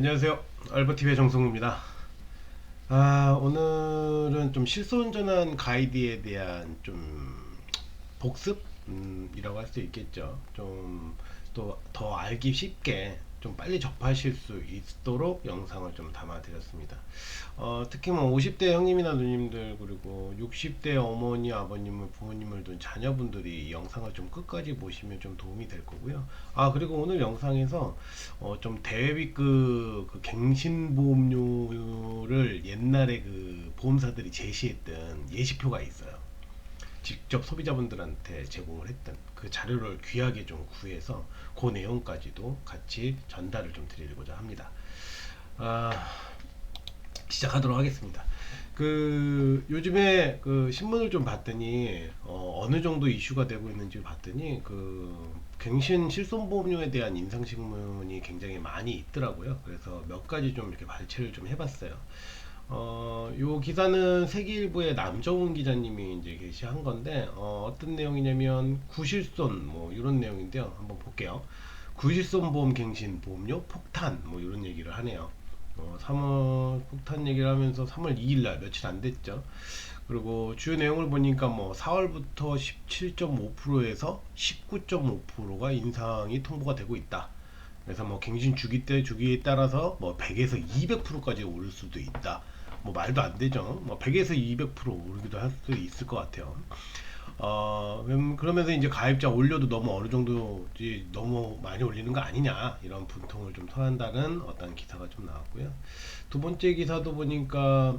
안녕하세요. 알버TV의 정성우입니다. 오늘은 좀 실손전환 가이드에 대한 좀 복습? 이라고 할 수 있겠죠. 좀 또 더 알기 쉽게 좀 빨리 접하실 수 있도록 영상을 좀 담아 드렸습니다. 특히 뭐 50대 형님이나 누님들 그리고 60대 어머니 아버님을 부모님을 둔 자녀분들이 이 영상을 좀 끝까지 보시면 좀 도움이 될 거고요. 그리고 오늘 영상에서 좀 대회비급 그 갱신보험료를 옛날에 그 보험사들이 제시했던 예시표가 있어요. 직접 소비자분들한테 제공을 했던 그 자료를 귀하게 좀 구해서 그 내용까지도 같이 전달을 좀 드리고자 합니다. 아, 시작하도록 하겠습니다. 그 요즘에 그 신문을 좀 봤더니 어느 정도 이슈가 되고 있는지 봤더니 그 갱신 실손보험료에 대한 인상 신문이 굉장히 많이 있더라고요. 그래서 몇 가지 좀 이렇게 발췌를 좀 해봤어요. 요 기사는 세계일보의 남정훈 기자님이 이제 게시한 건데, 어떤 내용이냐면, 구실손, 뭐, 이런 내용인데요. 한번 볼게요. 구실손 보험 갱신 보험료 폭탄, 뭐, 이런 얘기를 하네요. 3월 폭탄 얘기를 하면서 3월 2일 날, 며칠 안 됐죠. 그리고 주요 내용을 보니까 뭐, 4월부터 17.5%에서 19.5%가 인상이 통보가 되고 있다. 그래서 뭐 갱신 주기 때 주기에 따라서 뭐 100에서 200%까지 오를 수도 있다. 뭐 말도 안 되죠. 뭐 100에서 200% 오르기도 할 수 있을 것 같아요. 그러면서 이제 가입자 올려도 너무 어느 정도지 너무 많이 올리는 거 아니냐 이런 분통을 좀 토한다는 어떤 기사가 좀 나왔고요. 두 번째 기사도 보니까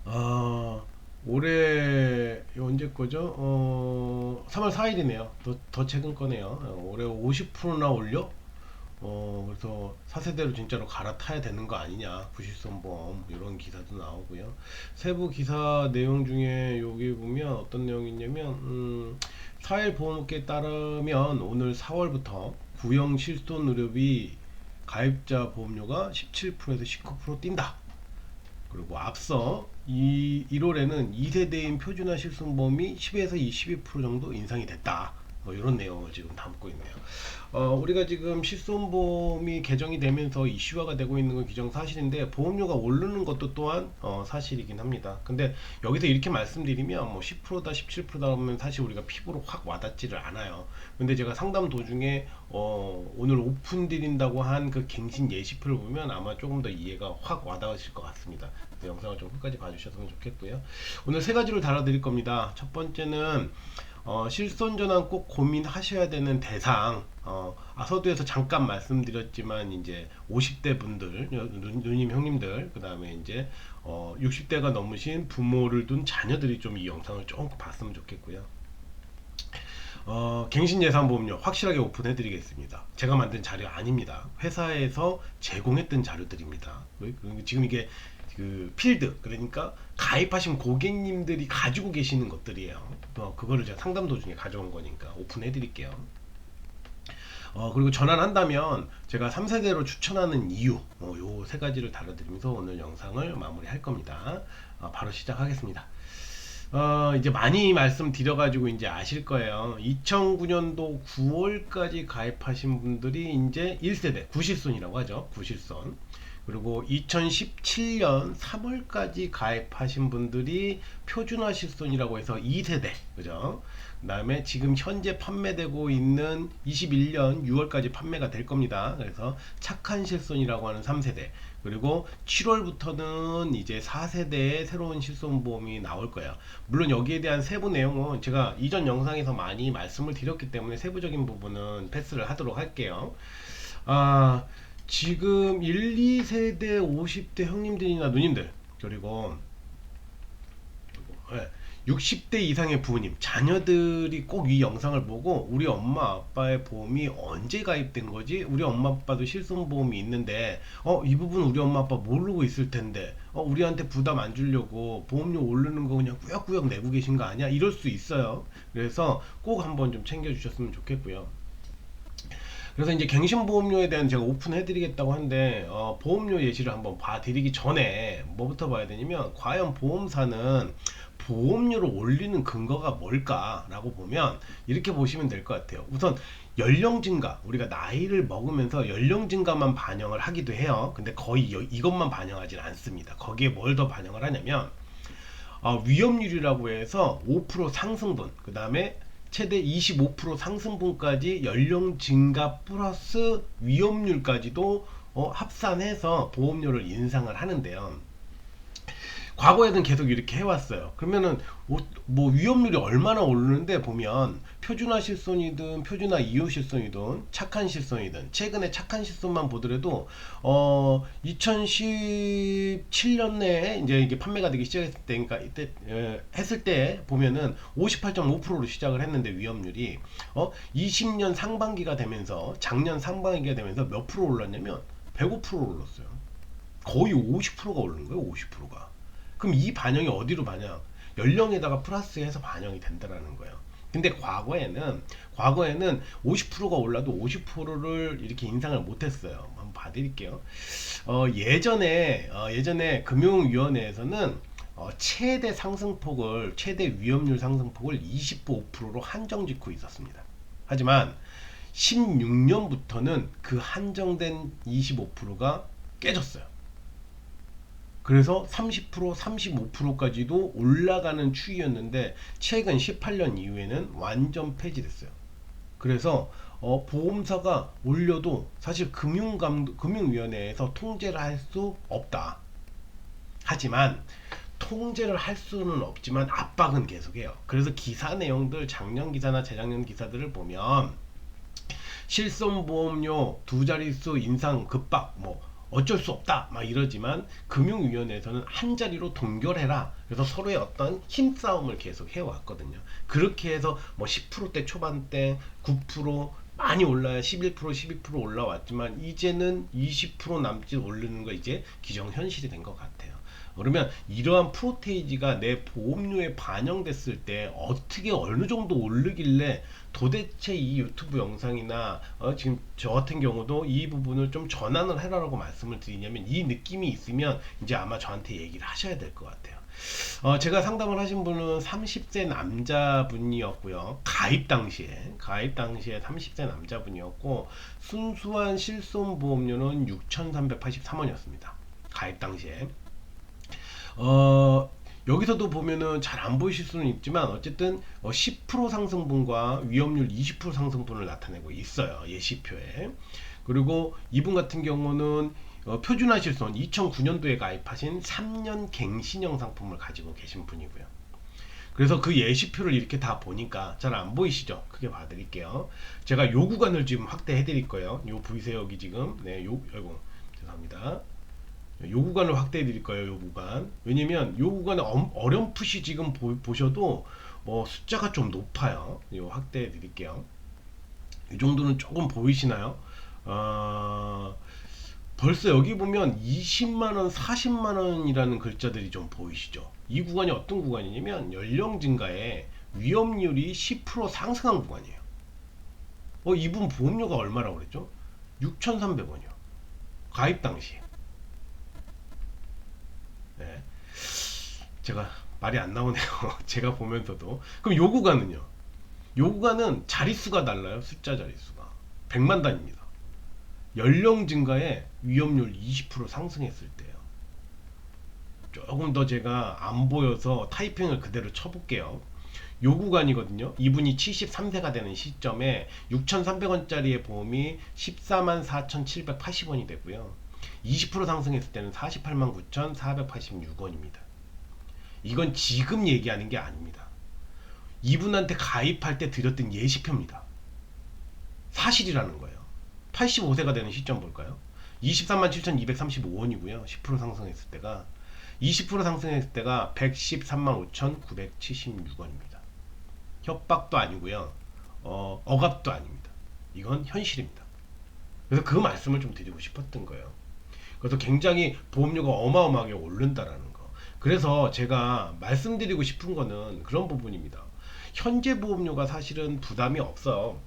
어, 올해 언제 거죠? 3월 4일이네요. 더 최근 거네요. 올해 50%나 올려? 그래서 4세대로 진짜로 갈아타야 되는 거 아니냐, 부실손보험 이런 기사도 나오고요. 세부 기사 내용 중에 여기 보면 어떤 내용이 있냐면, 사일보험업계에 따르면 오늘 4월부터 구형 실손 의료비 가입자 보험료가 17%에서 19% 뛴다. 그리고 앞서 1월에는 2세대인 표준화 실손보험이 10에서 22% 정도 인상이 됐다. 뭐 이런 내용을 지금 담고 있네요. 우리가 지금 실손보험이 개정이 되면서 이슈화가 되고 있는 건 기정사실인데 보험료가 오르는 것도 또한 사실이긴 합니다. 근데 여기서 이렇게 말씀드리면 뭐 10%다 17%다 하면 사실 우리가 피부로 확 와닿지를 않아요. 근데 제가 상담 도중에 오늘 오픈드린다고 한 그 갱신 예시표를 보면 아마 조금 더 이해가 확 와닿으실 것 같습니다. 영상을 좀 끝까지 봐주셨으면 좋겠고요. 오늘 세 가지를 다뤄드릴 겁니다. 첫 번째는 실손전환 꼭 고민하셔야 되는 대상. 서두에서 잠깐 말씀드렸지만 이제 50대 분들, 누님 형님들, 그 다음에 이제 60대가 넘으신 부모를 둔 자녀들이 좀 이 영상을 조금 봤으면 좋겠고요. 갱신예산보험료 확실하게 오픈해드리겠습니다. 제가 만든 자료 아닙니다. 회사에서 제공했던 자료들입니다. 지금 이게 그 필드, 그러니까 가입하신 고객님들이 가지고 계시는 것들이에요. 그거를 제가 상담 도중에 가져온 거니까 오픈해드릴게요. 그리고 전환한다면 제가 3세대로 추천하는 이유, 요 세 가지를 다뤄드리면서 오늘 영상을 마무리할 겁니다. 바로 시작하겠습니다. 이제 많이 말씀드려가지고 이제 아실 거예요. 2009년도 9월까지 가입하신 분들이 이제 1세대, 구실손이라고 하죠. 구실손. 그리고 2017년 3월까지 가입하신 분들이 표준화 실손이라고 해서 2세대, 그죠? 그 다음에 지금 현재 판매되고 있는 21년 6월까지 판매가 될 겁니다. 그래서 착한 실손이라고 하는 3세대. 그리고 7월부터는 이제 4세대의 새로운 실손보험이 나올 거예요. 물론 여기에 대한 세부 내용은 제가 이전 영상에서 많이 말씀을 드렸기 때문에 세부적인 부분은 패스를 하도록 할게요. 지금 1, 2세대 50대 형님들이나 누님들, 그리고 60대 이상의 부모님, 자녀들이 꼭 이 영상을 보고 우리 엄마 아빠의 보험이 언제 가입된 거지? 우리 엄마 아빠도 실손보험이 있는데 이 부분 우리 엄마 아빠 모르고 있을 텐데 우리한테 부담 안 주려고 보험료 오르는 거 그냥 꾸역꾸역 내고 계신 거 아니야? 이럴 수 있어요. 그래서 꼭 한번 좀 챙겨주셨으면 좋겠고요. 그래서 이제 갱신보험료에 대한 제가 오픈해드리겠다고 하는데 보험료 예시를 한번 봐드리기 전에 뭐부터 봐야 되냐면 과연 보험사는 보험료를 올리는 근거가 뭘까라고 보면 이렇게 보시면 될 것 같아요. 우선 연령 증가, 우리가 나이를 먹으면서 연령 증가만 반영을 하기도 해요. 근데 거의 이것만 반영하진 않습니다. 거기에 뭘 더 반영을 하냐면 위험률이라고 해서 5% 상승분, 그 다음에 최대 25% 상승분까지 연령 증가 플러스 위험률까지도 합산해서 보험료를 인상을 하는데요. 과거에는 계속 이렇게 해왔어요. 그러면은 뭐 위험률이 얼마나 오르는데 보면 표준화 실손이든 표준화 이후 실손이든 착한 실손이든 최근에 착한 실손만 보더라도 2017년에 이제 이게 판매가 되기 시작했을 때니까 이때 했을 때 보면은 58.5%로 시작을 했는데 위험률이 20년 상반기가 되면서 작년 상반기가 되면서 몇 프로 올랐냐면 105% 올랐어요. 거의 50%가 오른 거예요. 50%가. 그럼 이 반영이 어디로 반영? 연령에다가 플러스해서 반영이 된다라는 거예요. 근데 과거에는 50%가 올라도 50%를 이렇게 인상을 못했어요. 한번 봐드릴게요. 예전에 금융위원회에서는 최대 상승폭을 최대 위험률 상승폭을 25%로 한정 짓고 있었습니다. 하지만 16년부터는 그 한정된 25%가 깨졌어요. 그래서 30%, 35%까지도 올라가는 추이였는데 최근 18년 이후에는 완전 폐지됐어요. 그래서 보험사가 올려도 사실 금융위원회에서 통제를 할 수 없다. 하지만 통제를 할 수는 없지만 압박은 계속해요. 그래서 기사 내용들, 작년 기사나 재작년 기사들을 보면 실손보험료 두 자릿수 인상 급박, 뭐 어쩔 수 없다 막 이러지만 금융위원회에서는 한 자리로 동결해라. 그래서 서로의 어떤 힘싸움을 계속 해왔거든요. 그렇게 해서 뭐 10%대 초반대 9% 많이 올라야 11% 12% 올라왔지만 이제는 20% 남짓 오르는 거 이제 기정현실이 된 것 같아요. 그러면 이러한 프로테이지가 내 보험료에 반영됐을 때 어떻게 어느 정도 오르길래 도대체 이 유튜브 영상이나 지금 저 같은 경우도 이 부분을 좀 전환을 해라라고 말씀을 드리냐면 이 느낌이 있으면 이제 아마 저한테 얘기를 하셔야 될 것 같아요. 제가 상담을 하신 분은 30세 남자분이었고요. 가입 당시에 30세 남자분이었고 순수한 실손보험료는 6,383원이었습니다. 가입 당시에. 여기서도 보면은 잘 안 보이실 수는 있지만 어쨌든 10% 상승분과 위험률 20% 상승분을 나타내고 있어요. 예시표에. 그리고 이분 같은 경우는 표준화 실손 2009년도에 가입하신 3년 갱신형 상품을 가지고 계신 분이고요. 그래서 그 예시표를 이렇게 다 보니까 잘 안 보이시죠? 크게 봐드릴게요. 제가 요 구간을 지금 확대해 드릴 거예요. 요 보이세요? 여기 지금. 네, 아이고, 죄송합니다. 요 구간을 확대해 드릴 거예요. 요 구간. 왜냐면 요 구간에 어렴풋이 지금 보셔도 숫자가 좀 높아요. 요 확대해 드릴게요. 이 정도는 조금 보이시나요? 벌써 여기 보면 20만원, 40만원이라는 글자들이 좀 보이시죠? 이 구간이 어떤 구간이냐면 연령 증가에 위험률이 10% 상승한 구간이에요. 이분 보험료가 얼마라고 그랬죠? 6,300원이요. 가입 당시. 네. 제가 말이 안 나오네요. 제가 보면서도. 그럼 요 구간은요? 요 구간은 자릿수가 달라요. 숫자 자릿수가. 100만 단위입니다. 연령 증가에 위험률 20% 상승했을 때요. 조금 더 제가 안 보여서 타이핑을 그대로 쳐볼게요. 요 구간이거든요. 이분이 73세가 되는 시점에 6,300원짜리의 보험이 14만 4,780원이 되고요. 20% 상승했을 때는 48만 9,486원입니다. 이건 지금 얘기하는 게 아닙니다. 이분한테 가입할 때 드렸던 예시표입니다. 사실이라는 거예요. 85세가 되는 시점 볼까요? 23만 7,235원이고요. 10% 상승했을 때가 20% 상승했을 때가 113만 5,976원입니다. 협박도 아니고요. 억압도 아닙니다. 이건 현실입니다. 그래서 그 말씀을 좀 드리고 싶었던 거예요. 그래서 굉장히 보험료가 어마어마하게 오른다라는 거. 그래서 제가 말씀드리고 싶은 거는 그런 부분입니다. 현재 보험료가 사실은 부담이 없어요.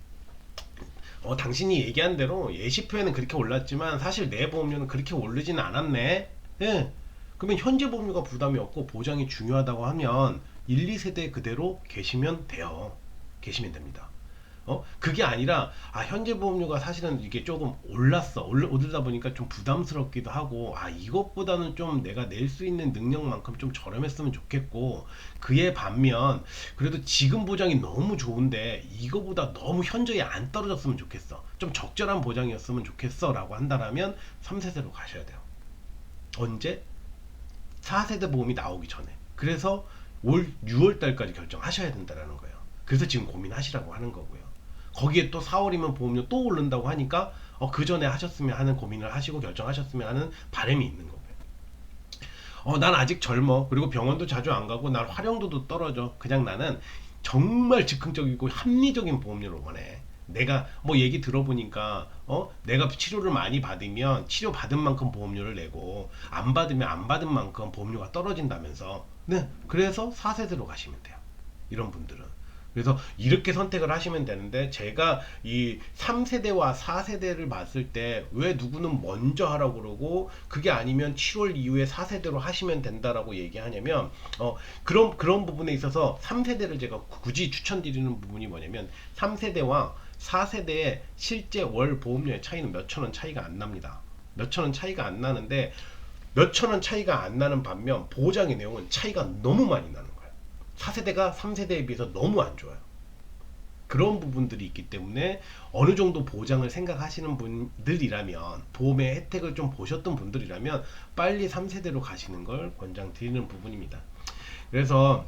당신이 얘기한 대로 예시표에는 그렇게 올랐지만 사실 내 보험료는 그렇게 오르지는 않았네. 예. 그러면 현재 보험료가 부담이 없고 보장이 중요하다고 하면 1, 2세대 그대로 계시면 돼요. 계시면 됩니다. 그게 아니라 현재 보험료가 사실은 이게 조금 오르다 보니까 좀 부담스럽기도 하고 이것보다는 좀 내가 낼 수 있는 능력만큼 좀 저렴했으면 좋겠고, 그에 반면 그래도 지금 보장이 너무 좋은데 이거보다 너무 현저히 안 떨어졌으면 좋겠어, 좀 적절한 보장이었으면 좋겠어 라고 한다면 3세대로 가셔야 돼요. 언제? 4세대 보험이 나오기 전에. 그래서 올 6월 달까지 결정하셔야 된다는 거예요. 그래서 지금 고민하시라고 하는 거고요. 거기에 또 4월이면 보험료 또 오른다고 하니까 그 전에 하셨으면 하는 고민을 하시고 결정하셨으면 하는 바람이 있는 거고요. 난 아직 젊어. 그리고 병원도 자주 안 가고 날 활용도도 떨어져. 그냥 나는 정말 즉흥적이고 합리적인 보험료를 원해. 내가 뭐 얘기 들어보니까 내가 치료를 많이 받으면 치료 받은 만큼 보험료를 내고 안 받으면 안 받은 만큼 보험료가 떨어진다면서. 네, 그래서 4세대로 가시면 돼요, 이런 분들은. 그래서 이렇게 선택을 하시면 되는데, 제가 이 3세대와 4세대를 봤을 때 왜 누구는 먼저 하라고 그러고 그게 아니면 7월 이후에 4세대로 하시면 된다라고 얘기하냐면, 그런 부분에 있어서 3세대를 제가 굳이 추천드리는 부분이 뭐냐면, 3세대와 4세대의 실제 월 보험료의 차이는 몇천 원 차이가 안 납니다. 몇천 원 차이가 안 나는데, 몇천 원 차이가 안 나는 반면 보장의 내용은 차이가 너무 많이 나는 거예요. 4세대가 3세대에 비해서 너무 안 좋아요. 그런 부분들이 있기 때문에 어느 정도 보장을 생각하시는 분들이라면, 보험의 혜택을 좀 보셨던 분들이라면 빨리 3세대로 가시는 걸 권장드리는 부분입니다. 그래서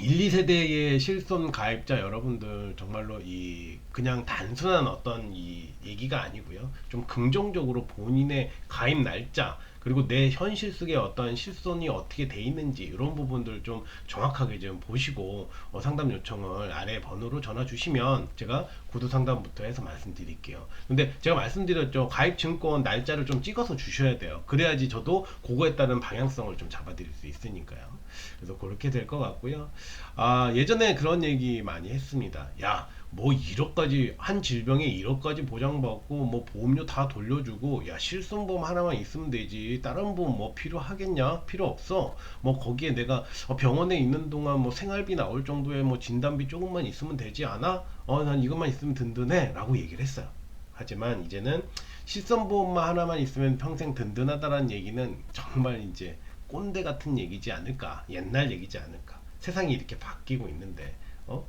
1, 2세대의 실손 가입자 여러분들, 정말로 이 그냥 단순한 어떤 이 얘기가 아니고요, 좀 긍정적으로 본인의 가입 날짜, 그리고 내 현실 속에 어떤 실손이 어떻게 돼 있는지 이런 부분들 좀 정확하게 좀 보시고 상담 요청을 아래 번호로 전화 주시면 제가 구두 상담부터 해서 말씀드릴게요. 근데 제가 말씀드렸죠, 가입 증권 날짜를 좀 찍어서 주셔야 돼요. 그래야지 저도 그거에 따른 방향성을 좀 잡아드릴 수 있으니까요. 그래서 그렇게 될 것 같고요. 예전에 그런 얘기 많이 했습니다. 야, 뭐 1억까지, 한 질병에 1억까지 보장받고 뭐 보험료 다 돌려주고, 야 실손보험 하나만 있으면 되지, 다른 보험 뭐 필요하겠냐? 필요 없어. 뭐 거기에 내가 병원에 있는 동안 뭐 생활비 나올 정도의 뭐 진단비 조금만 있으면 되지 않아? 난 이것만 있으면 든든해 라고 얘기를 했어요. 하지만 이제는 실손보험만 하나만 있으면 평생 든든하다라는 얘기는 정말 이제 꼰대 같은 얘기지 않을까, 옛날 얘기지 않을까. 세상이 이렇게 바뀌고 있는데,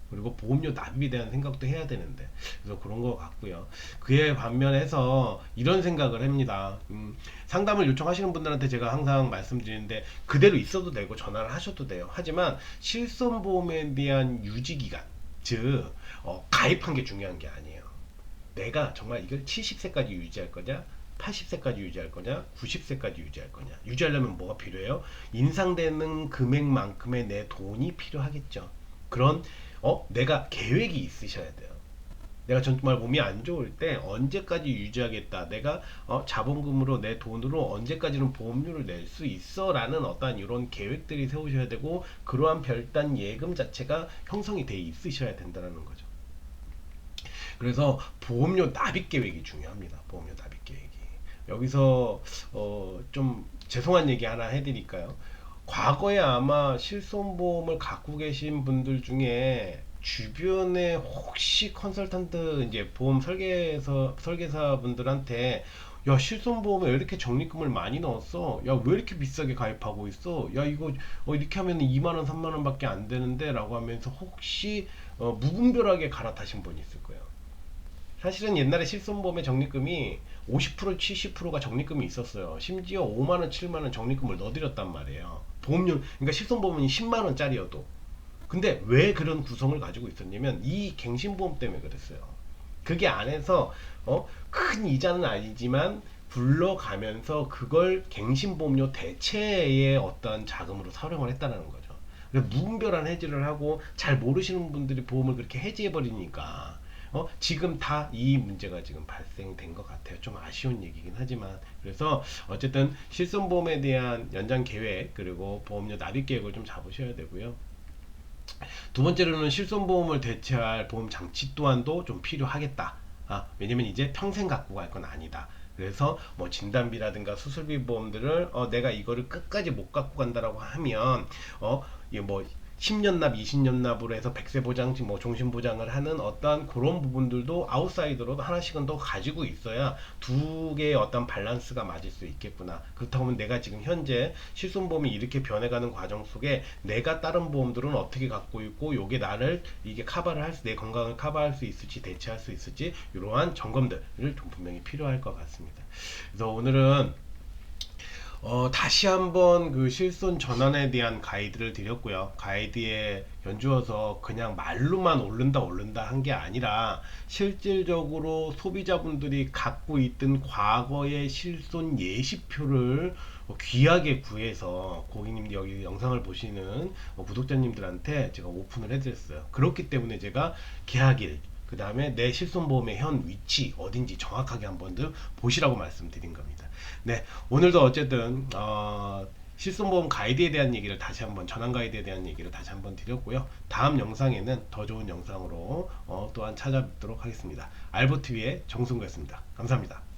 그리고 보험료 납입에 대한 생각도 해야 되는데, 그래서 그런 것 같고요. 그에 반면에서 이런 생각을 합니다. 상담을 요청하시는 분들한테 제가 항상 말씀드리는데, 그대로 있어도 되고 전화를 하셔도 돼요. 하지만 실손보험에 대한 유지기간, 즉 가입한 게 중요한 게 아니에요. 내가 정말 이걸 70세까지 유지할 거냐, 80세까지 유지할 거냐, 90세까지 유지할 거냐. 유지하려면 뭐가 필요해요? 인상되는 금액만큼의 내 돈이 필요하겠죠. 그런 내가 계획이 있으셔야 돼요. 내가 정말 몸이 안 좋을 때 언제까지 유지하겠다, 내가 자본금으로 내 돈으로 언제까지는 보험료를 낼 수 있어 라는 어떤 이런 계획들이 세우셔야 되고, 그러한 별단 예금 자체가 형성이 돼 있으셔야 된다는 거죠. 그래서 보험료 납입 계획이 중요합니다. 보험료 납입 계획이. 여기서 좀 죄송한 얘기 하나 해드릴까요? 과거에 아마 실손보험을 갖고 계신 분들 중에 주변에 혹시 컨설턴트, 이제 보험 설계사 분들한테, 야 실손보험에 왜 이렇게 적립금을 많이 넣었어? 야 왜 이렇게 비싸게 가입하고 있어? 야 이거 이렇게 하면 2만원 3만원 밖에 안 되는데 라고 하면서 혹시 무분별하게 갈아타신 분이 있을 거예요. 사실은 옛날에 실손보험의 적립금이 50% 70%가 적립금이 있었어요. 심지어 5만원 7만원 적립금을 넣어드렸단 말이에요. 보험료, 그러니까 실손보험이 10만원짜리여도. 근데 왜 그런 구성을 가지고 있었냐면 이 갱신보험 때문에 그랬어요. 그게 안에서 큰 이자는 아니지만 굴러가면서 그걸 갱신보험료 대체의 어떤 자금으로 사용을 했다는 거죠. 무분별한 해지를 하고 잘 모르시는 분들이 보험을 그렇게 해지해 버리니까 지금 다 이 문제가 지금 발생된 것 같아요. 좀 아쉬운 얘기긴 하지만. 그래서 어쨌든 실손보험에 대한 연장 계획, 그리고 보험료 납입 계획을 좀 잡으셔야 되고요. 두 번째로는 실손보험을 대체할 보험 장치 또한도 좀 필요하겠다. 왜냐면 이제 평생 갖고 갈 건 아니다. 그래서 뭐 진단비라든가 수술비 보험들을 내가 이거를 끝까지 못 갖고 간다라고 하면 이게 뭐 10년 납, 20년 납으로 해서 백세 보장직, 뭐 종신 보장을 하는 어떠한 그런 부분들도 아웃사이더로 하나씩은 더 가지고 있어야 두 개의 어떤 밸런스가 맞을 수 있겠구나. 그렇다고 하면 내가 지금 현재 실손보험이 이렇게 변해가는 과정 속에 내가 다른 보험들은 어떻게 갖고 있고 요게 나를 이게 커버를 할 수, 내 건강을 커버할 수 있을지 대체할 수 있을지 이러한 점검들을 좀 분명히 필요할 것 같습니다. 그래서 오늘은 다시 한번 그 실손 전환에 대한 가이드를 드렸고요. 가이드에 연주어서 그냥 말로만 오른다 한 게 아니라 실질적으로 소비자분들이 갖고 있던 과거의 실손 예시표를 귀하게 구해서 고객님 여기 영상을 보시는 구독자님들한테 제가 오픈을 해드렸어요. 그렇기 때문에 제가 계약일, 그 다음에 내 실손보험의 현 위치 어딘지 정확하게 한번 보시라고 말씀드린 겁니다. 네, 오늘도 어쨌든 실손보험 가이드에 대한 얘기를 다시 한번, 전환 가이드에 대한 얘기를 다시 한번 드렸고요. 다음 영상에는 더 좋은 영상으로 또한 찾아뵙도록 하겠습니다. 알보TV의 정승구였습니다. 감사합니다.